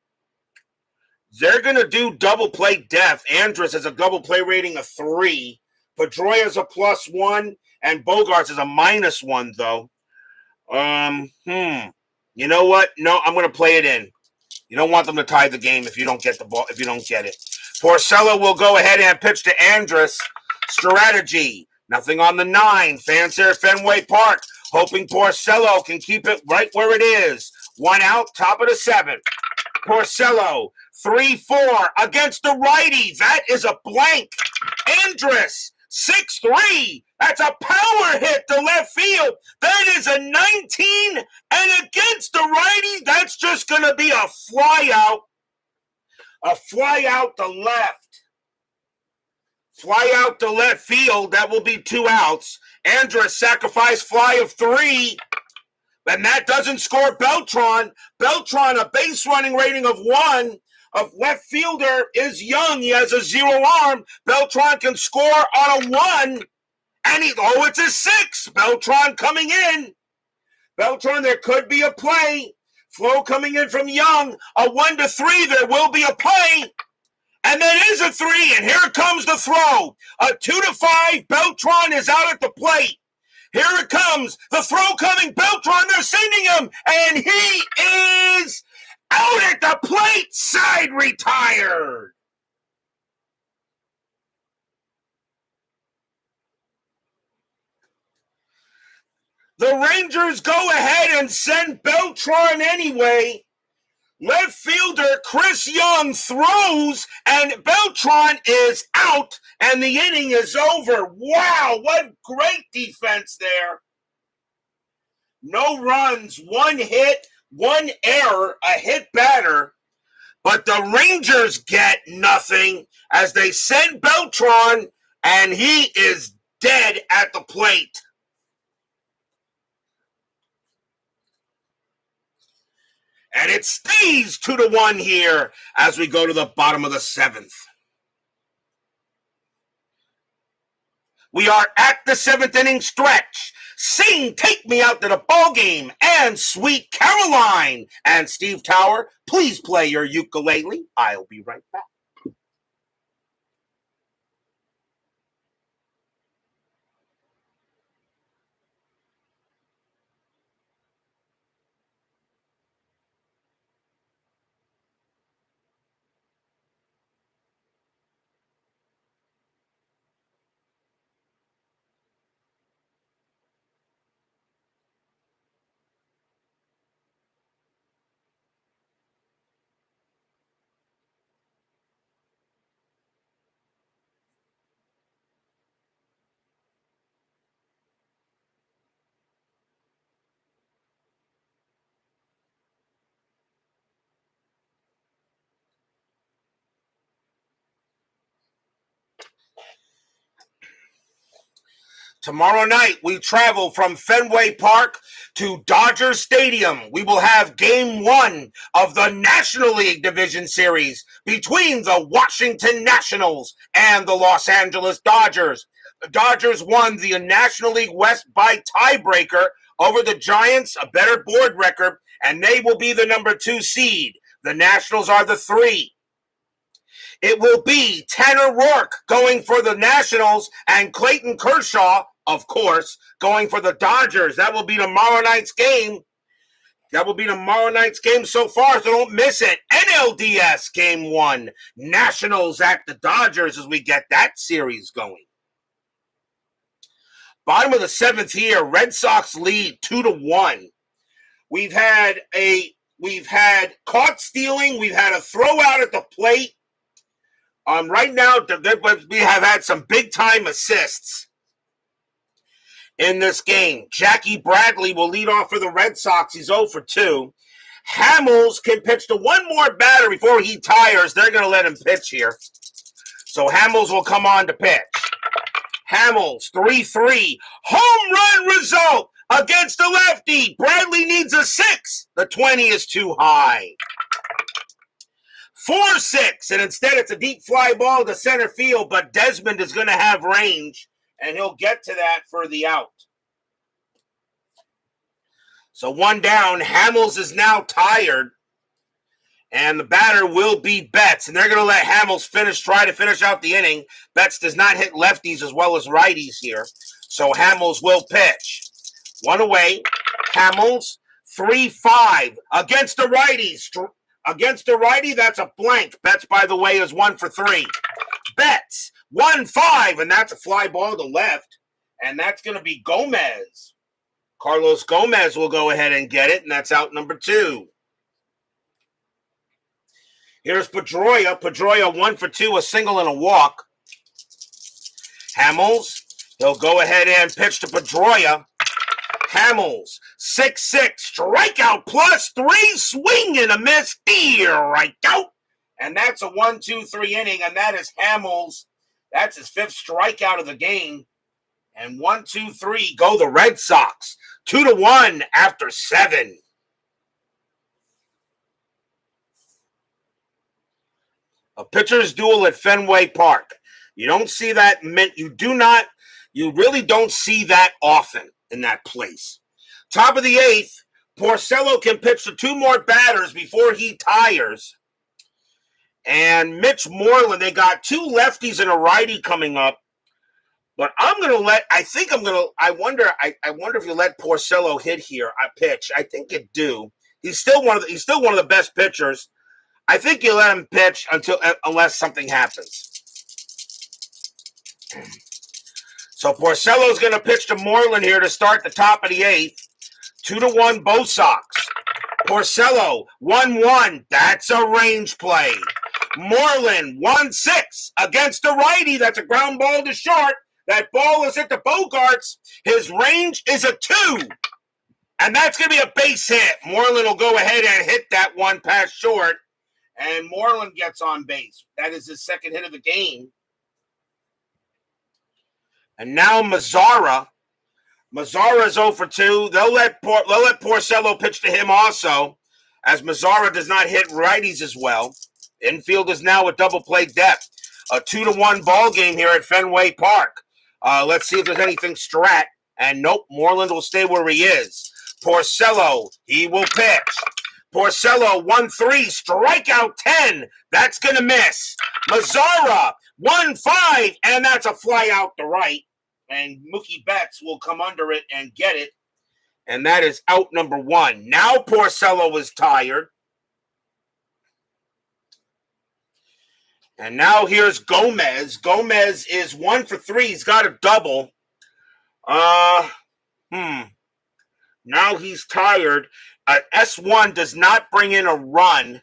They're going to do double play depth. Andrus has a double play rating of 3. Pedroia's a +1. And Bogaerts is a -1, though. You know what? No, I'm going to play it in. You don't want them to tie the game if you don't get the ball, if you don't get it. Porcello will go ahead and pitch to Andrus. Strategy. Nothing on the 9. Fans here at Fenway Park hoping Porcello can keep it right where it is. 1 out, top of the 7th. Porcello, 3-4 against the righty. That is a blank. Andrus, 6-3. That's a power hit to left field. That is a 19. And against the righty, that's just going to be a fly out. A fly out to left. Fly out to left field. That will be 2 outs. Andrus sacrifice fly of 3. And that doesn't score Beltran. Beltran, a base running rating of 1. Of left fielder is young. He has a 0 arm. Beltran can score on a 1. And it's a 6. Beltran coming in. Beltran, there could be a play. Flow coming in from Young. A 1-3. There will be a play. And that is a 3. And here comes the throw. A 2-5. Beltran is out at the plate. Here it comes. The throw coming. Beltran, they're sending him. And he is out at the plate. Side retired. The Rangers go ahead and send Beltran anyway. Left fielder Chris Young throws, and Beltran is out, and the inning is over. Wow, what great defense there. No runs, 1 hit, 1 error, a hit batter. But the Rangers get nothing as they send Beltran, and he is dead at the plate. And it stays 2-1 here as we go to the bottom of the seventh. We are at the seventh inning stretch. Sing, Take Me Out to the Ball Game, and Sweet Caroline. And Steve Tower, please play your ukulele. I'll be right back. Tomorrow night, we travel from Fenway Park to Dodger Stadium. We will have Game 1 of the National League Division Series between the Washington Nationals and the Los Angeles Dodgers. The Dodgers won the National League West by tiebreaker over the Giants, a better board record, and they will be the number 2 seed. The Nationals are the 3. It will be Tanner Roark going for the Nationals and Clayton Kershaw, of course, going for the Dodgers. That will be tomorrow night's game. So far, so don't miss it. NLDS Game 1. Nationals at the Dodgers as we get that series going. Bottom of the seventh here, Red Sox lead 2-1. We've had caught stealing. We've had a throw out at the plate. Right now, we have had some big-time assists in this game. Jackie Bradley will lead off for the Red Sox. He's 0 for 2. Hamels can pitch to one more batter before he tires. They're going to let him pitch here. So Hamels will come on to pitch. Hamels, 3-3. Home run result against the lefty. Bradley needs a 6. The 20 is too high. 4-6, and instead it's a deep fly ball to center field, but Desmond is going to have range, and he'll get to that for the out. So 1 down. Hamels is now tired, and the batter will be Betts, and they're going to let Hamels try to finish out the inning. Betts does not hit lefties as well as righties here, so Hamels will pitch. 1 away. Hamels, 3-5 against the righties. Against the righty, that's a blank. Betts, by the way, is 1 for 3. Betts, 1-5, and that's a fly ball to left, and that's going to be Gomez. Carlos Gomez will go ahead and get it, and that's out number 2. Here's Pedroia. Pedroia 1 for 2, a single and a walk. Hamels, he'll go ahead and pitch to Pedroia. Hamels, 6-6, strikeout plus 3, swing and a miss, strikeout. And that's a 1-2-3 inning, and that is Hamels. That's his 5th strikeout of the game. And 1-2-3 go the Red Sox. 2-1 after 7. A pitcher's duel at Fenway Park. You don't see that. You really don't see that often in that place. Top of the 8th, Porcello can pitch to 2 more batters before he tires. And Mitch Moreland, they got 2 lefties and a righty coming up. But I wonder if you let Porcello hit here, pitch. I think you do. He's still one of the best pitchers. I think you let him pitch unless something happens. So Porcello's going to pitch to Moreland here to start the top of the 8th. 2-1 both Sox. Porcello, 1-1. That's a range play. Moreland, 1-6 against the righty. That's a ground ball to short. That ball is at the Bogarts. His range is a 2. And that's going to be a base hit. Moreland will go ahead and hit that one past short. And Moreland gets on base. That is his second hit of the game. And now Mazzara. Mazzara is 0 for 2. They'll let Porcello pitch to him also, as Mazzara does not hit righties as well. Infield is now with double play depth. A 2-1 ball game here at Fenway Park. Let's see if there's anything strat. And nope, Moreland will stay where he is. Porcello, he will pitch. Porcello, 1-3, strikeout 10. That's going to miss. Mazzara, 1-5, and that's a fly out to right. And Mookie Betts will come under it and get it. And that is out number 1. Now Porcello is tired. And now here's Gomez. Gomez is 1 for 3. He's got a double. Now he's tired. S1 does not bring in a run.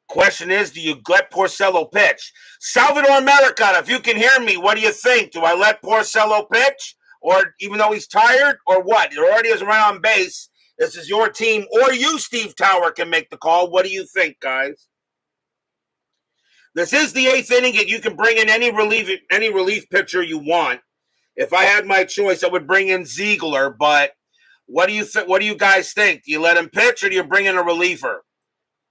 Question is, do you let Porcello pitch? Salvador Americano, if you can hear me, what do you think? Do I let Porcello pitch? Or even though he's tired? Or what? There already is a run on base. This is your team. Or you, Steve Tower, can make the call. What do you think, guys? This is the 8th inning, and you can bring in any relief pitcher you want. If I had my choice, I would bring in Ziegler, but what do you guys think? Do you let him pitch, or do you bring in a reliever?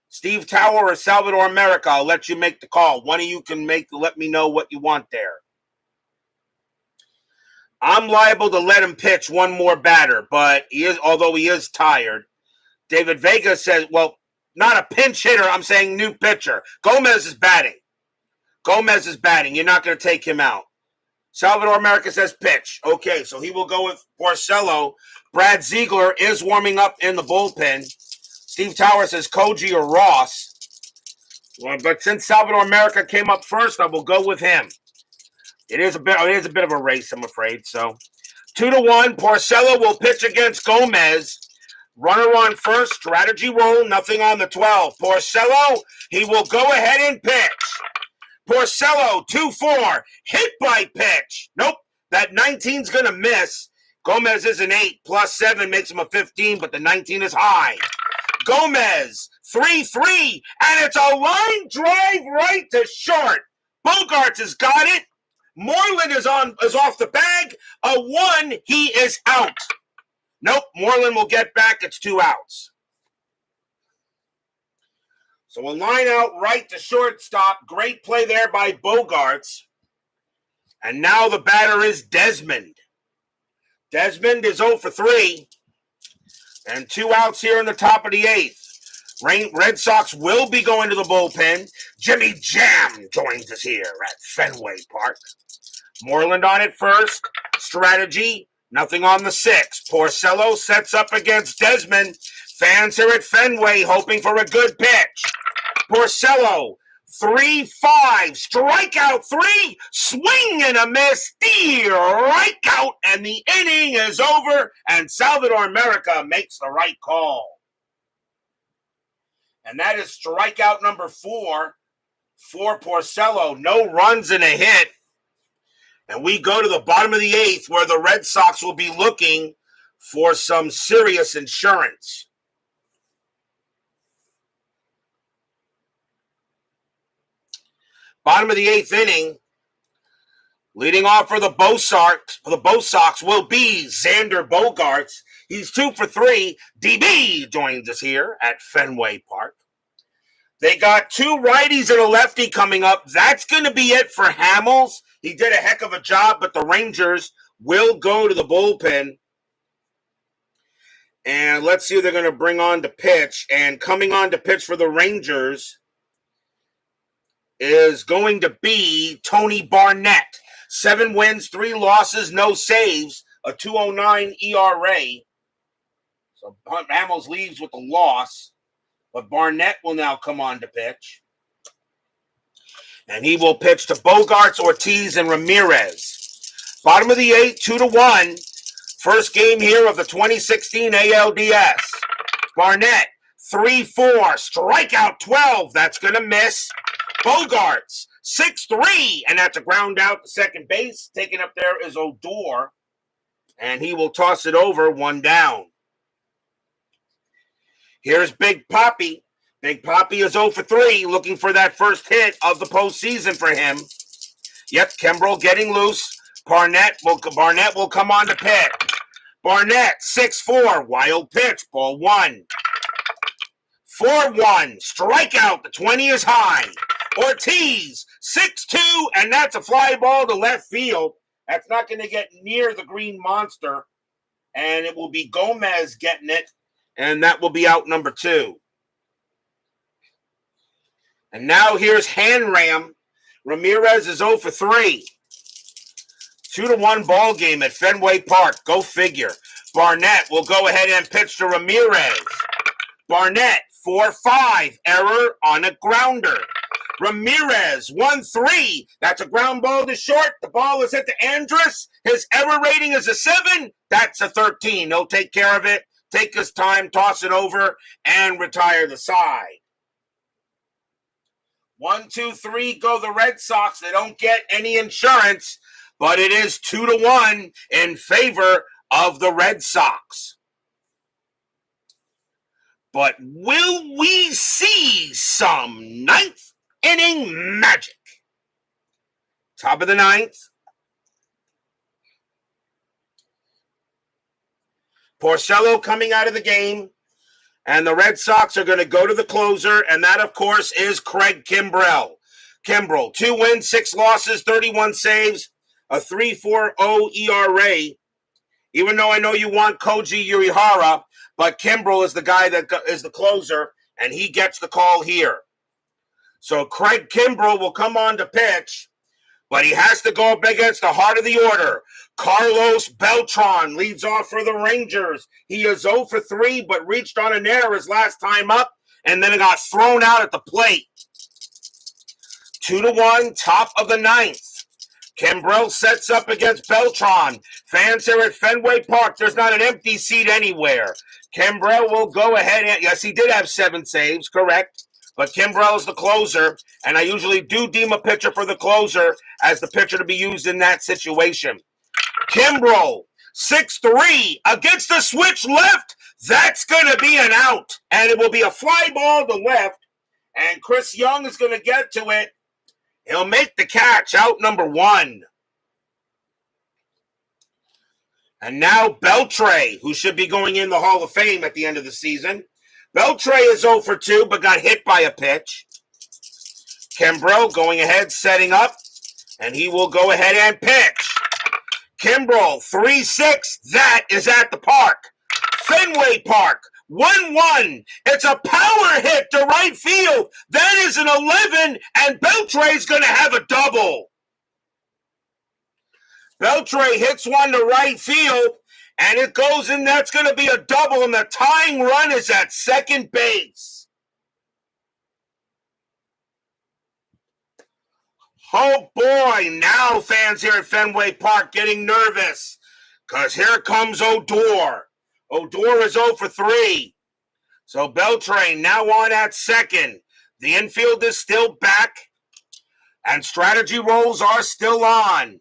Steve Tower or Salvador America, I'll let you make the call. One of you can let me know what you want there. I'm liable to let him pitch one more batter, but although he is tired. David Vega says, well, not a pinch hitter, I'm saying new pitcher. Gomez is batting. You're not going to take him out. Salvador America says pitch. Okay, so he will go with Porcello. Brad Ziegler is warming up in the bullpen. Steve Tower says Koji or Ross. Well, but since Salvador America came up first, I will go with him. It is a bit of a race, I'm afraid. So 2-1. Porcello will pitch against Gomez. Runner on first, strategy roll, nothing on the 12. Porcello, he will go ahead and pitch. Porcello, 2-4, hit by pitch. Nope, that 19's going to miss. Gomez is an 8, plus 7 makes him a 15, but the 19 is high. Gomez, 3-3, and it's a line drive right to short. Bogarts has got it. Moreland is off the bag. A 1, he is out. Nope, Moreland will get back. It's 2 outs. So a line out right to shortstop. Great play there by Bogarts. And now the batter is Desmond. Desmond is 0 for 3. And 2 outs here in the top of the 8th. Red Sox will be going to the bullpen. Jimmy Jam joins us here at Fenway Park. Moreland on it first. Strategy. Nothing on the 6. Porcello sets up against Desmond. Fans here at Fenway hoping for a good pitch. Porcello, 3-5, strikeout 3, swing and a miss, strike out, and the inning is over, and Salvador America makes the right call. And that is strikeout number 4 for Porcello. No runs and a hit. And we go to the bottom of the 8th, where the Red Sox will be looking for some serious insurance. Bottom of the 8th inning, leading off for the BOS Sox will be Xander Bogarts. He's 2 for 3. DB joins us here at Fenway Park. They got 2 righties and a lefty coming up. That's going to be it for Hamels. He did a heck of a job, but the Rangers will go to the bullpen. And let's see who they're going to bring on to pitch. And coming on to pitch for the Rangers is going to be Tony Barnett. 7 wins, 3 losses, no saves, a 2.09 ERA. So Hamels leaves with a loss, but Barnett will now come on to pitch. And he will pitch to Bogarts, Ortiz, and Ramirez. Bottom of the 8th, 2-1. First game here of the 2016 ALDS. Barnett, 3-4, strikeout 12. That's going to miss. Bogarts, 6-3, and that's a ground out to second base. Taken up there is Odor, and he will toss it over, 1 down. Here's Big Papi. Big Poppy is 0 for 3, looking for that first hit of the postseason for him. Yep, Kimbrel getting loose. Barnett will come on to pitch. Barnett, 6-4, wild pitch, ball 1. 4-1, strikeout, the 20 is high. Ortiz, 6-2, and that's a fly ball to left field. That's not going to get near the green monster, and it will be Gomez getting it, and that will be out number 2. And now here's Hanram. Ramirez is 0 for 3. 2-1 ball game at Fenway Park. Go figure. Barnett will go ahead and pitch to Ramirez. Barnett, 4-5. Error on a grounder. Ramirez, 1-3. That's a ground ball to short. The ball is hit to Andrus. His error rating is a 7. That's a 13. He'll take care of it. Take his time, toss it over, and retire the side. 1, 2, 3 go the Red Sox. They don't get any insurance, but it is 2-1 in favor of the Red Sox. But will we see some ninth inning magic? Top of the ninth. Porcello coming out of the game. And the Red Sox are going to go to the closer, and that, of course, is Craig Kimbrel. 2 wins, 6 losses, 31 saves, a 3.40 ERA. Even though I know you want Koji Uehara, but Kimbrel is the guy that is the closer, and he gets the call here. So Craig Kimbrel will come on to pitch, but he has to go up against the heart of the order. Carlos Beltran leads off for the Rangers. He is 0 for 3, but reached on an error his last time up, and then it got thrown out at the plate. 2-1, top of the ninth. Kimbrel sets up against Beltran. Fans here at Fenway Park, there's not an empty seat anywhere. Kimbrel will go ahead and, yes, he did have 7 saves, correct. But Kimbrel is the closer, and I usually do deem a pitcher for the closer as the pitcher to be used in that situation. Kimbrel, 6-3 against the switch left. That's going to be an out, and it will be a fly ball to left, and Chris Young is going to get to it. He'll make the catch, out number 1. And now Beltre, who should be going in the Hall of Fame at the end of the season. Beltre is 0 for 2, but got hit by a pitch. Kimbrel going ahead, setting up, and he will go ahead and pitch. Kimbrel, 3-6. That is at the park. Fenway Park, 1-1. It's a power hit to right field. That is an 11, and Beltre's going to have a double. Beltre hits one to right field, and it goes in. That's going to be a double, and the tying run is at second base. Oh, boy. Now fans here at Fenway Park getting nervous because here comes Odor. Odor is 0 for 3. So Beltre now on at second. The infield is still back, and strategy rolls are still on.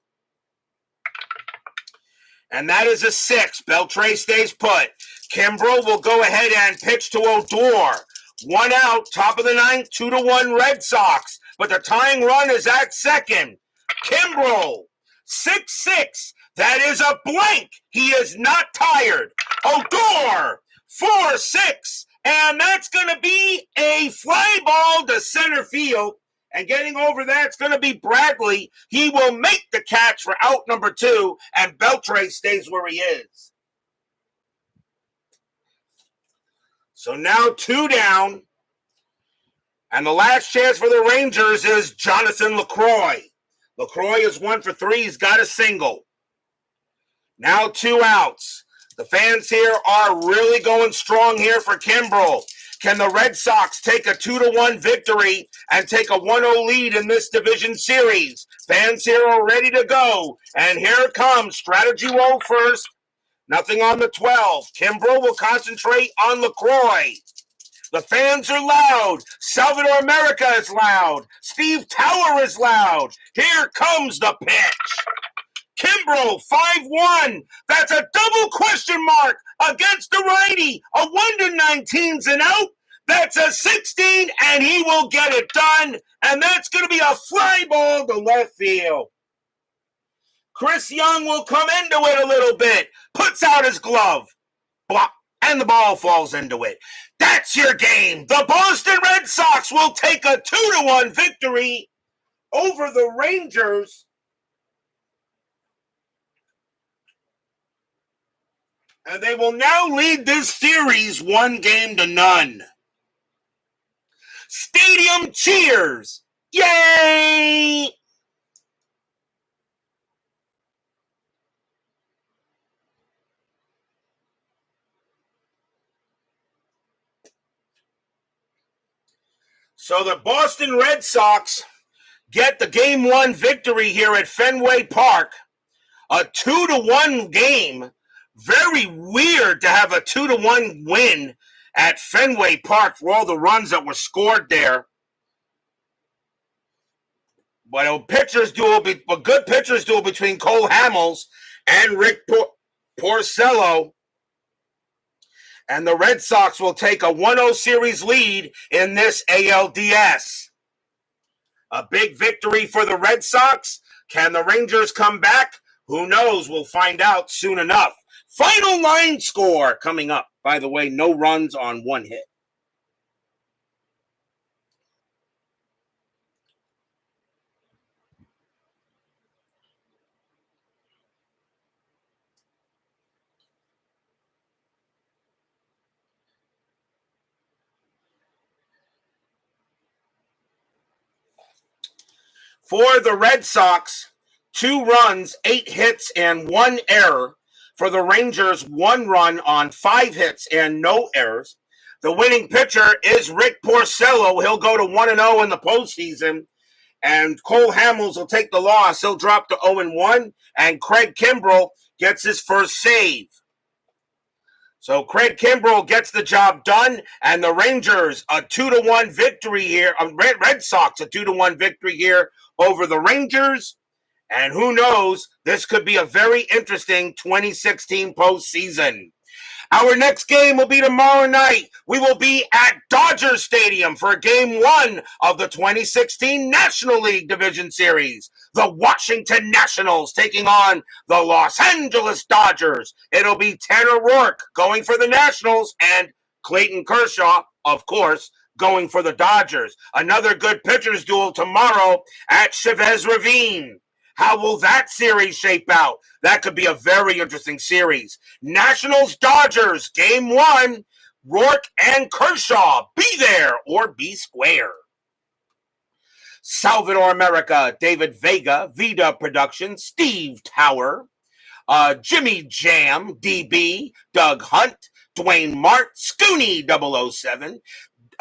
And that is a 6. Beltre stays put. Kimbrel will go ahead and pitch to Odor. 1 out, top of the ninth, 2-1 Red Sox. But the tying run is at second. Kimbrel, 6-6. That is a blank. He is not tired. Odor, 4-6. And that's going to be a fly ball to center field. And getting over that's going to be Bradley. He will make the catch for out number 2, and Beltre stays where he is. So now 2 down. And the last chance for the Rangers is Jonathan LaCroix. LaCroix is 1 for 3. He's got a single. Now 2 outs. The fans here are really going strong here for Kimbrel. Can the Red Sox take a 2-1 victory and take a 1-0 lead in this division series? Fans here are ready to go. And here it comes. Strategy roll first. Nothing on the 12. Kimbrel will concentrate on LaCroix. The fans are loud. Salvador America is loud. Steve Tower is loud. Here comes the pitch. Kimbrel, 5-1. That's a double question mark against the righty. A 1-19's an out. That's a 16, and he will get it done. And that's going to be a fly ball to left field. Chris Young will come into it a little bit, puts out his glove, block, and the ball falls into it. That's your game. The Boston Red Sox will take a 2-1 victory over the Rangers. And they will now lead this series 1-0. Stadium cheers. Yay! So the Boston Red Sox get the Game 1 victory here at Fenway Park. A 2-1 game. Very weird to have a 2-1 win at Fenway Park for all the runs that were scored there. But a good pitcher's duel between Cole Hamels and Rick Porcello. And the Red Sox will take a 1-0 series lead in this ALDS. A big victory for the Red Sox. Can the Rangers come back? Who knows? We'll find out soon enough. Final line score coming up. By the way, no runs on one hit. For the Red Sox, 2 runs, 8 hits, and 1 error. For the Rangers, 1 run on 5 hits and no errors. The winning pitcher is Rick Porcello. He'll go to 1-0 in the postseason. And Cole Hamels will take the loss. He'll drop to 0-1. And Craig Kimbrell gets his first save. So Craig Kimbrell gets the job done. And the Rangers, a 2-1 victory here. Red Sox, a 2-1 victory here over the Rangers. And who knows, this could be a very interesting 2016 postseason. Our next game will be tomorrow night. We will be at Dodger Stadium for Game 1 of the 2016 National League Division Series. The Washington Nationals taking on the Los Angeles Dodgers. It'll be Tanner Roark going for the Nationals and Clayton Kershaw, of course, going for the Dodgers. Another good pitchers duel tomorrow at Chavez Ravine. How will that series shape out? That could be a very interesting series. Nationals-Dodgers, Game 1. Roark and Kershaw, be there or be square. Salvador America, David Vega, Vida Productions, Steve Tower, Jimmy Jam, DB, Doug Hunt, Dwayne Mart, Scooney 007,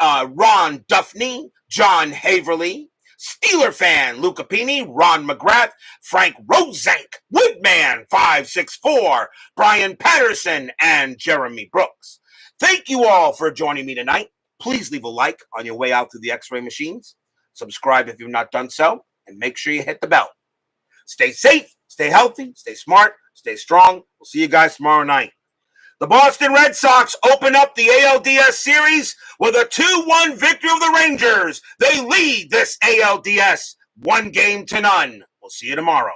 Ron Duffney, John Haverly, Steeler fan, Luca Pini, Ron McGrath, Frank Rosank, Woodman 564, Brian Patterson, and Jeremy Brooks. Thank you all for joining me tonight. Please leave a like on your way out to the X-ray machines. Subscribe if you've not done so, and make sure you hit the bell. Stay safe, stay healthy, stay smart, stay strong. We'll see you guys tomorrow night. The Boston Red Sox open up the ALDS series with a 2-1 victory of the Rangers. They lead this ALDS 1-0. We'll see you tomorrow.